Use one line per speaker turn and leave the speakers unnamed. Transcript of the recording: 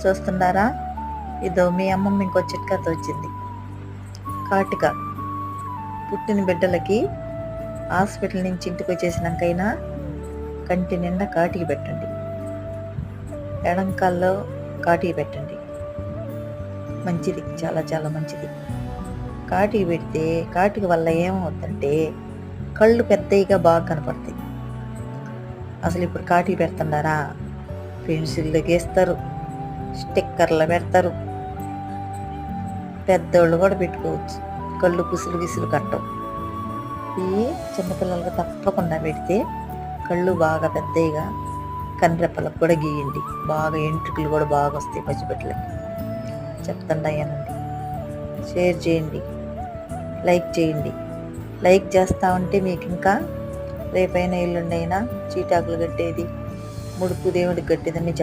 చూస్తున్నారా? ఇదో మీ అమ్మమ్మ ఇంకో చిట్కాతో వచ్చింది. కాటిక పుట్టిన బిడ్డలకి హాస్పిటల్ నుంచి ఇంటికి వచ్చేసినాకైనా కంటి నిండా కాటికి పెట్టండి. ఎడంకాల్లో కాటికి పెట్టండి. మంచిది, చాలా చాలా మంచిది. కాటికి పెడితే కాటిక వల్ల ఏమవుతుందంటే కళ్ళు పెద్దగా బాగా కనపడతాయి. అసలు ఇప్పుడు కాటికి పెడుతున్నారా? పెన్సిళ్ళు గీస్తారు, స్టిక్కర్లు పెడతారు, పెద్దోళ్ళు కూడా పెట్టుకోవచ్చు. కళ్ళు కుసులు విసులు కట్టవు. ఇవి చిన్నపిల్లలకు తప్పకుండా పెడితే కళ్ళు బాగా పెద్దగా, కన్నెప్పలకు కూడా గీయండి. బాగా ఎంట్రుకలు కూడా బాగా వస్తాయి పసిబిడ్డలకి. చెప్తాను అయ్యానండి. షేర్ చేయండి, లైక్ చేయండి. లైక్ చేస్తూ ఉంటే మీకు ఇంకా రేపైనా ఎల్లుండైనా చీటాకులు కట్టేది, ముడుపు దేవుడికి కట్టేదని